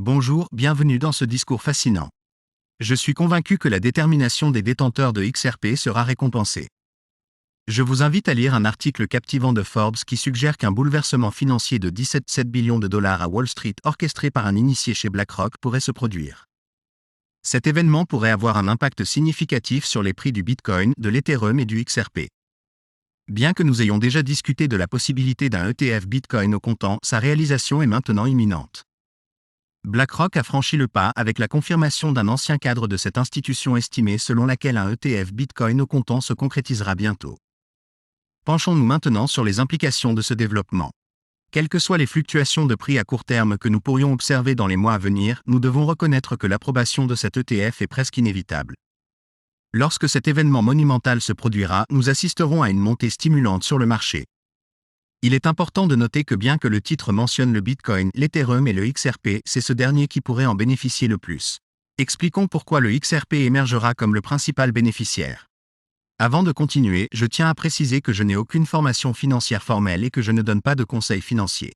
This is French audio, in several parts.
Bonjour, bienvenue dans ce discours fascinant. Je suis convaincu que la détermination des détenteurs de XRP sera récompensée. Je vous invite à lire un article captivant de Forbes qui suggère qu'un bouleversement financier de 17,7 billions de dollars à Wall Street orchestré par un initié chez BlackRock pourrait se produire. Cet événement pourrait avoir un impact significatif sur les prix du Bitcoin, de l'Ethereum et du XRP. Bien que nous ayons déjà discuté de la possibilité d'un ETF Bitcoin au comptant, sa réalisation est maintenant imminente. BlackRock a franchi le pas avec la confirmation d'un ancien cadre de cette institution estimée selon laquelle un ETF Bitcoin au comptant se concrétisera bientôt. Penchons-nous maintenant sur les implications de ce développement. Quelles que soient les fluctuations de prix à court terme que nous pourrions observer dans les mois à venir, nous devons reconnaître que l'approbation de cet ETF est presque inévitable. Lorsque cet événement monumental se produira, nous assisterons à une montée stimulante sur le marché. Il est important de noter que bien que le titre mentionne le Bitcoin, l'Ethereum et le XRP, c'est ce dernier qui pourrait en bénéficier le plus. Expliquons pourquoi le XRP émergera comme le principal bénéficiaire. Avant de continuer, je tiens à préciser que je n'ai aucune formation financière formelle et que je ne donne pas de conseils financiers.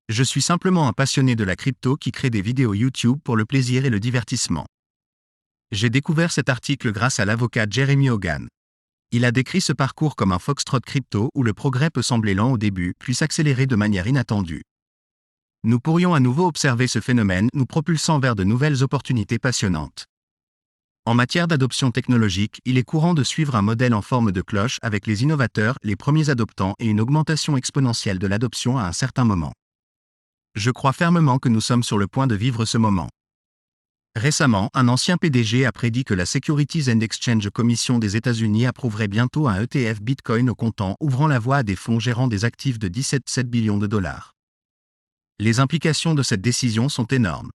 Je suis simplement un passionné de la crypto qui crée des vidéos YouTube pour le plaisir et le divertissement. J'ai découvert cet article grâce à l'avocat Jeremy Hogan. Il a décrit ce parcours comme un foxtrot crypto où le progrès peut sembler lent au début, puis s'accélérer de manière inattendue. Nous pourrions à nouveau observer ce phénomène, nous propulsant vers de nouvelles opportunités passionnantes. En matière d'adoption technologique, il est courant de suivre un modèle en forme de cloche avec les innovateurs, les premiers adoptants et une augmentation exponentielle de l'adoption à un certain moment. Je crois fermement que nous sommes sur le point de vivre ce moment. Récemment, un ancien PDG a prédit que la Securities and Exchange Commission des États-Unis approuverait bientôt un ETF Bitcoin au comptant, ouvrant la voie à des fonds gérant des actifs de 17,7 billions de dollars. Les implications de cette décision sont énormes.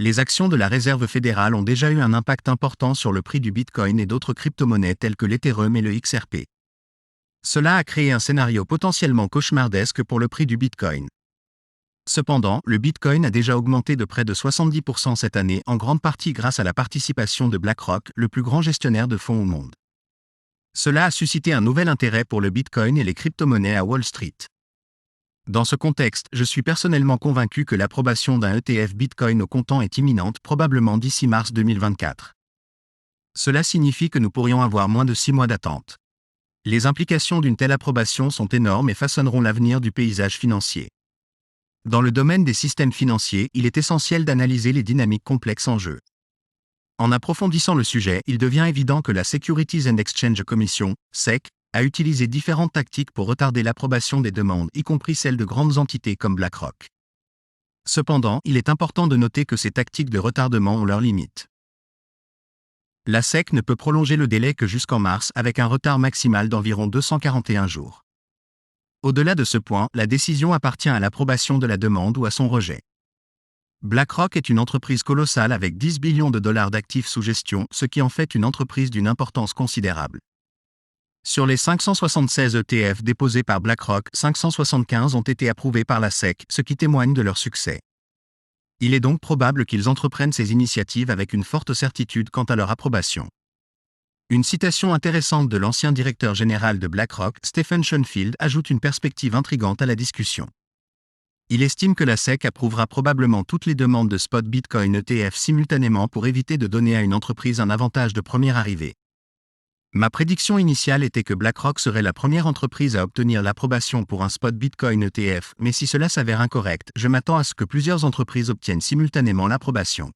Les actions de la Réserve fédérale ont déjà eu un impact important sur le prix du Bitcoin et d'autres crypto-monnaies telles que l'Ethereum et le XRP. Cela a créé un scénario potentiellement cauchemardesque pour le prix du Bitcoin. Cependant, le Bitcoin a déjà augmenté de près de 70% cette année, en grande partie grâce à la participation de BlackRock, le plus grand gestionnaire de fonds au monde. Cela a suscité un nouvel intérêt pour le Bitcoin et les crypto-monnaies à Wall Street. Dans ce contexte, je suis personnellement convaincu que l'approbation d'un ETF Bitcoin au comptant est imminente, probablement d'ici mars 2024. Cela signifie que nous pourrions avoir moins de 6 mois d'attente. Les implications d'une telle approbation sont énormes et façonneront l'avenir du paysage financier. Dans le domaine des systèmes financiers, il est essentiel d'analyser les dynamiques complexes en jeu. En approfondissant le sujet, il devient évident que la Securities and Exchange Commission, SEC, a utilisé différentes tactiques pour retarder l'approbation des demandes, y compris celles de grandes entités comme BlackRock. Cependant, il est important de noter que ces tactiques de retardement ont leurs limites. La SEC ne peut prolonger le délai que jusqu'en mars, avec un retard maximal d'environ 241 jours. Au-delà de ce point, la décision appartient à l'approbation de la demande ou à son rejet. BlackRock est une entreprise colossale avec 10 billions de dollars d'actifs sous gestion, ce qui en fait une entreprise d'une importance considérable. Sur les 576 ETF déposés par BlackRock, 575 ont été approuvés par la SEC, ce qui témoigne de leur succès. Il est donc probable qu'ils entreprennent ces initiatives avec une forte certitude quant à leur approbation. Une citation intéressante de l'ancien directeur général de BlackRock, Stephen Schoenfield, ajoute une perspective intrigante à la discussion. Il estime que la SEC approuvera probablement toutes les demandes de spot Bitcoin ETF simultanément pour éviter de donner à une entreprise un avantage de première arrivée. Ma prédiction initiale était que BlackRock serait la première entreprise à obtenir l'approbation pour un spot Bitcoin ETF, mais si cela s'avère incorrect, je m'attends à ce que plusieurs entreprises obtiennent simultanément l'approbation.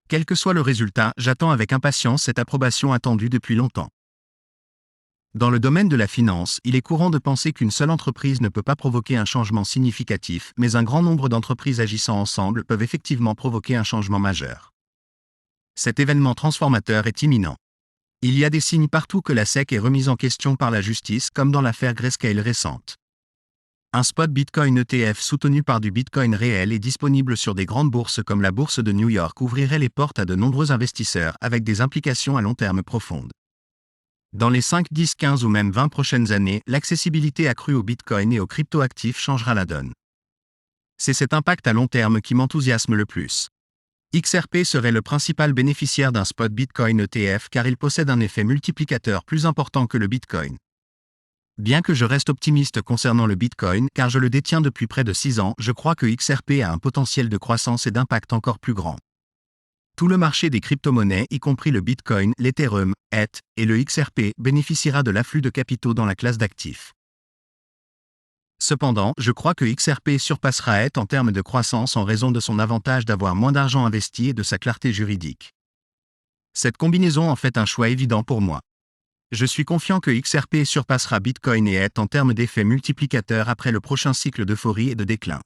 Quel que soit le résultat, j'attends avec impatience cette approbation attendue depuis longtemps. Dans le domaine de la finance, il est courant de penser qu'une seule entreprise ne peut pas provoquer un changement significatif, mais un grand nombre d'entreprises agissant ensemble peuvent effectivement provoquer un changement majeur. Cet événement transformateur est imminent. Il y a des signes partout que la SEC est remise en question par la justice, comme dans l'affaire Grayscale récente. Un spot Bitcoin ETF soutenu par du Bitcoin réel et disponible sur des grandes bourses comme la bourse de New York ouvrirait les portes à de nombreux investisseurs avec des implications à long terme profondes. Dans les 5, 10, 15 ou même 20 prochaines années, l'accessibilité accrue au Bitcoin et aux cryptoactifs changera la donne. C'est cet impact à long terme qui m'enthousiasme le plus. XRP serait le principal bénéficiaire d'un spot Bitcoin ETF car il possède un effet multiplicateur plus important que le Bitcoin. Bien que je reste optimiste concernant le Bitcoin car je le détiens depuis près de 6 ans, je crois que XRP a un potentiel de croissance et d'impact encore plus grand. Tout le marché des crypto-monnaies, y compris le Bitcoin, l'Ethereum, ETH et le XRP, bénéficiera de l'afflux de capitaux dans la classe d'actifs. Cependant, je crois que XRP surpassera ETH en termes de croissance en raison de son avantage d'avoir moins d'argent investi et de sa clarté juridique. Cette combinaison en fait un choix évident pour moi. Je suis confiant que XRP surpassera Bitcoin et ETH en termes d'effet multiplicateur après le prochain cycle d'euphorie et de déclin.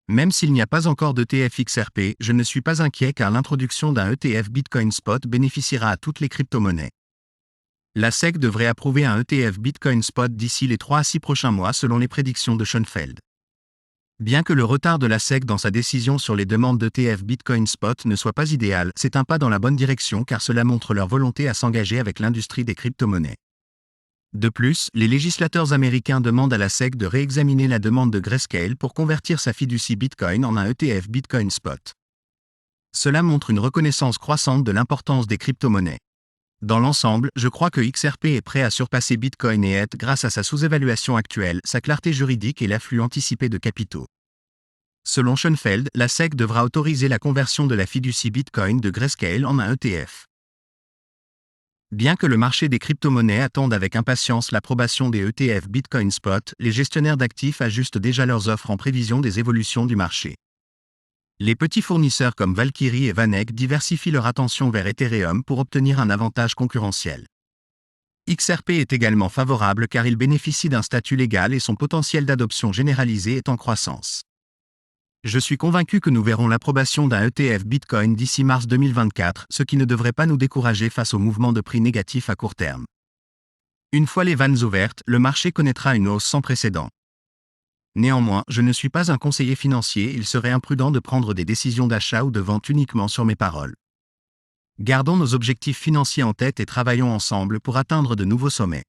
Même s'il n'y a pas encore d'ETF XRP, je ne suis pas inquiet car l'introduction d'un ETF Bitcoin Spot bénéficiera à toutes les crypto-monnaies. La SEC devrait approuver un ETF Bitcoin Spot d'ici les 3 à 6 prochains mois selon les prédictions de Schoenfeld. Bien que le retard de la SEC dans sa décision sur les demandes d'ETF Bitcoin Spot ne soit pas idéal, c'est un pas dans la bonne direction car cela montre leur volonté à s'engager avec l'industrie des crypto-monnaies. De plus, les législateurs américains demandent à la SEC de réexaminer la demande de Grayscale pour convertir sa fiducie Bitcoin en un ETF Bitcoin Spot. Cela montre une reconnaissance croissante de l'importance des crypto-monnaies. Dans l'ensemble, je crois que XRP est prêt à surpasser Bitcoin et ETH grâce à sa sous-évaluation actuelle, sa clarté juridique et l'afflux anticipé de capitaux. Selon Schoenfeld, la SEC devra autoriser la conversion de la fiducie Bitcoin de Grayscale en un ETF. Bien que le marché des crypto-monnaies attende avec impatience l'approbation des ETF Bitcoin Spot, les gestionnaires d'actifs ajustent déjà leurs offres en prévision des évolutions du marché. Les petits fournisseurs comme Valkyrie et Vanek diversifient leur attention vers Ethereum pour obtenir un avantage concurrentiel. XRP est également favorable car il bénéficie d'un statut légal et son potentiel d'adoption généralisée est en croissance. Je suis convaincu que nous verrons l'approbation d'un ETF Bitcoin d'ici mars 2024, ce qui ne devrait pas nous décourager face au mouvement de prix négatif à court terme. Une fois les vannes ouvertes, le marché connaîtra une hausse sans précédent. Néanmoins, je ne suis pas un conseiller financier, il serait imprudent de prendre des décisions d'achat ou de vente uniquement sur mes paroles. Gardons nos objectifs financiers en tête et travaillons ensemble pour atteindre de nouveaux sommets.